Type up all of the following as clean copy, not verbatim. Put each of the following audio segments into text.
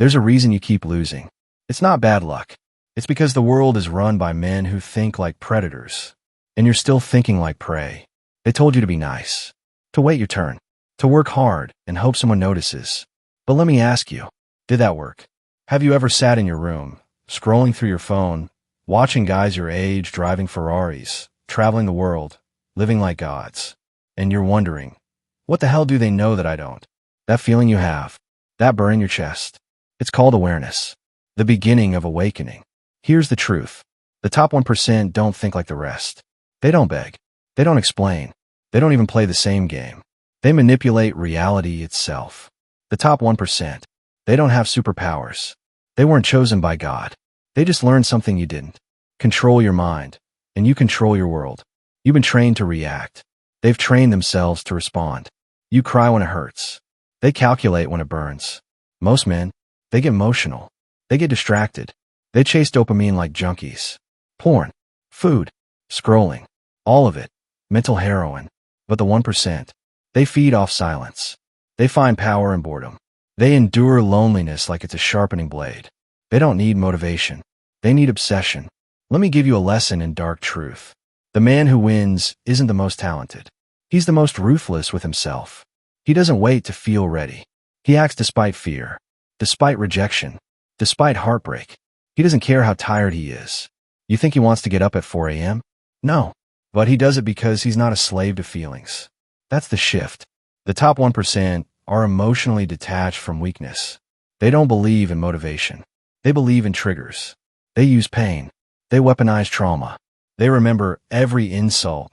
There's a reason you keep losing. It's not bad luck. It's because the world is run by men who think like predators, and you're still thinking like prey. They told you to be nice, to wait your turn, to work hard and hope someone notices. But let me ask you, did that work? Have you ever sat in your room, scrolling through your phone, watching guys your age driving Ferraris, traveling the world, living like gods, and you're wondering, what the hell do they know that I don't? That feeling you have, that burr in your chest, it's called awareness, the beginning of awakening. Here's the truth. The top 1% don't think like the rest. They don't beg. They don't explain. They don't even play the same game. They manipulate reality itself. The top 1%, they don't have superpowers. They weren't chosen by God. They just learned something you didn't. Control your mind, and you control your world. You've been trained to react. They've trained themselves to respond. You cry when it hurts. They calculate when it burns. Most men, they get emotional. They get distracted. They chase dopamine like junkies. Porn, food, scrolling, all of it, mental heroin. But the 1%, they feed off silence. They find power in boredom. They endure loneliness like it's a sharpening blade. They don't need motivation. They need obsession. Let me give you a lesson in dark truth. The man who wins isn't the most talented. He's the most ruthless with himself. He doesn't wait to feel ready. He acts despite fear, despite rejection, despite heartbreak. He doesn't care how tired he is. You think he wants to get up at 4 a.m.? No. But he does it because he's not a slave to feelings. That's the shift. The top 1% are emotionally detached from weakness. They don't believe in motivation. They believe in triggers. They use pain. They weaponize trauma. They remember every insult,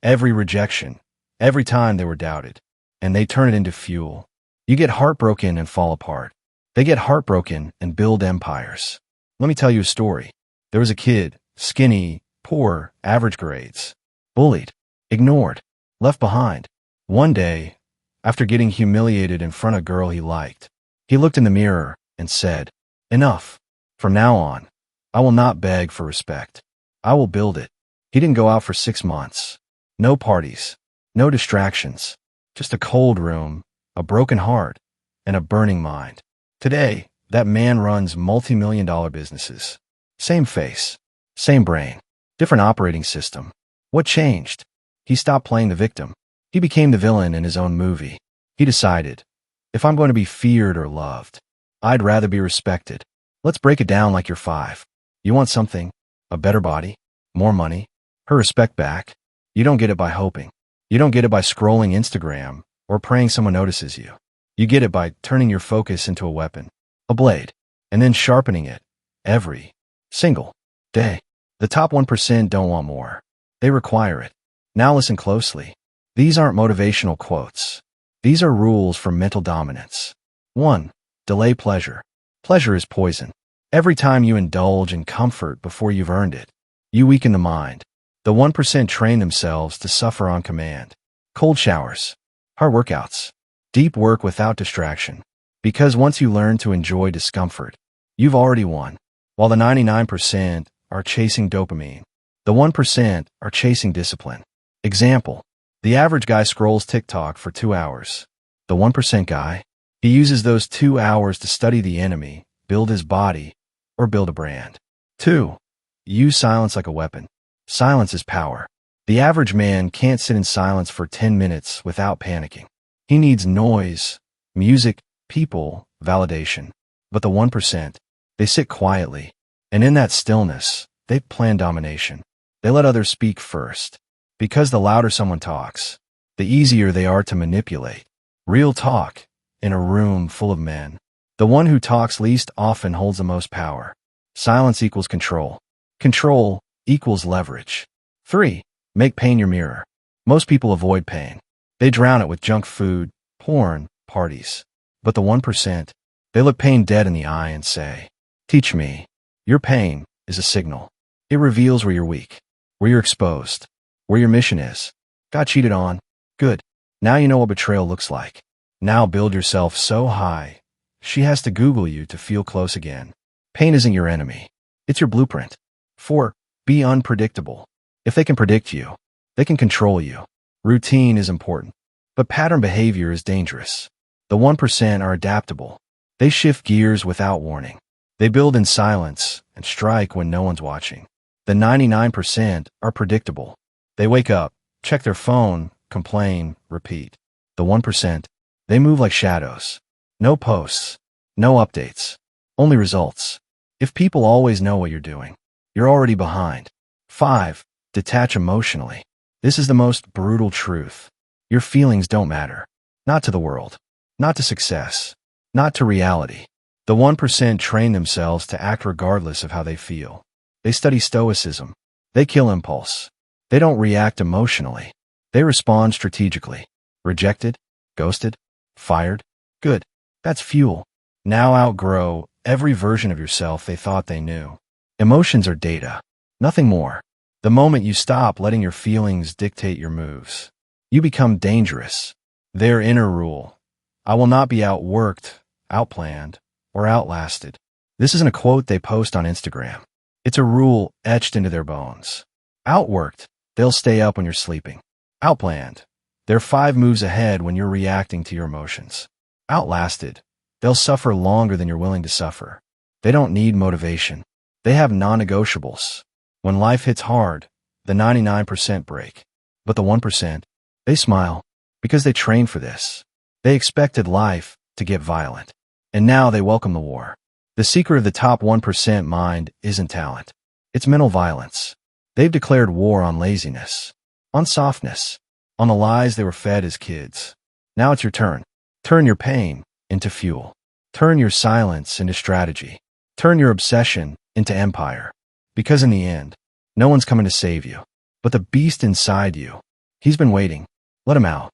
every rejection, every time they were doubted, and they turn it into fuel. You get heartbroken and fall apart. They get heartbroken and build empires. Let me tell you a story. There was a kid, skinny, poor, average grades, bullied, ignored, left behind. One day, after getting humiliated in front of a girl he liked, he looked in the mirror and said, "Enough. From now on, I will not beg for respect. I will build it." He didn't go out for 6 months. No parties, no distractions, just a cold room, a broken heart, and a burning mind. Today, that man runs multi-million-dollar businesses. Same face, same brain, different operating system. What changed? He stopped playing the victim. He became the villain in his own movie. He decided, if I'm going to be feared or loved, I'd rather be respected. Let's break it down like you're 5. You want something, a better body, more money, her respect back. You don't get it by hoping. You don't get it by scrolling Instagram or praying someone notices you. You get it by turning your focus into a weapon, a blade, and then sharpening it every single day. The top 1% don't want more. They require it. Now listen closely. These aren't motivational quotes. These are rules for mental dominance. 1. Delay pleasure. Pleasure is poison. Every time you indulge in comfort before you've earned it, you weaken the mind. The 1% train themselves to suffer on command. Cold showers, hard workouts, deep work without distraction. Because once you learn to enjoy discomfort, you've already won. While the 99% are chasing dopamine, the 1% are chasing discipline. Example, the average guy scrolls TikTok for 2 hours. The 1% guy, he uses those 2 hours to study the enemy, build his body, or build a brand. 2. Use silence like a weapon. Silence is power. The average man can't sit in silence for 10 minutes without panicking. He needs noise, music, people, validation. But the 1%, they sit quietly, and in that stillness, they plan domination. They let others speak first. Because the louder someone talks, the easier they are to manipulate. Real talk, in a room full of men. The one who talks least often holds the most power. Silence equals control. Control equals leverage. 3. Make pain your mirror. Most people avoid pain. They drown it with junk food, porn, parties. But the 1%, they look pain dead in the eye and say, "Teach me." Your pain is a signal. It reveals where you're weak, where you're exposed, where your mission is. Got cheated on? Good. Now you know what betrayal looks like. Now build yourself so high, she has to Google you to feel close again. Pain isn't your enemy. It's your blueprint. 4. Be unpredictable. If they can predict you, they can control you. Routine is important, but pattern behavior is dangerous. The 1% are adaptable. They shift gears without warning. They build in silence and strike when no one's watching. The 99% are predictable. They wake up, check their phone, complain, repeat. The 1%, they move like shadows. No posts, no updates, only results. If people always know what you're doing, you're already behind. 5. Detach emotionally. This is the most brutal truth. Your feelings don't matter. Not to the world. Not to success. Not to reality. The 1% train themselves to act regardless of how they feel. They study stoicism. They kill impulse. They don't react emotionally. They respond strategically. Rejected? Ghosted? Fired? Good. That's fuel. Now outgrow every version of yourself they thought they knew. Emotions are data. Nothing more. The moment you stop letting your feelings dictate your moves, you become dangerous. Their inner rule: I will not be outworked, outplanned, or outlasted. This isn't a quote they post on Instagram. It's a rule etched into their bones. Outworked, they'll stay up when you're sleeping. Outplanned, they're 5 moves ahead when you're reacting to your emotions. Outlasted, they'll suffer longer than you're willing to suffer. They don't need motivation. They have non-negotiables. When life hits hard, the 99% break. But the 1%, they smile because they trained for this. They expected life to get violent. And now they welcome the war. The secret of the top 1% mind isn't talent. It's mental violence. They've declared war on laziness, on softness, on the lies they were fed as kids. Now it's your turn. Turn your pain into fuel. Turn your silence into strategy. Turn your obsession into empire. Because in the end, no one's coming to save you. But the beast inside you, he's been waiting. Let him out.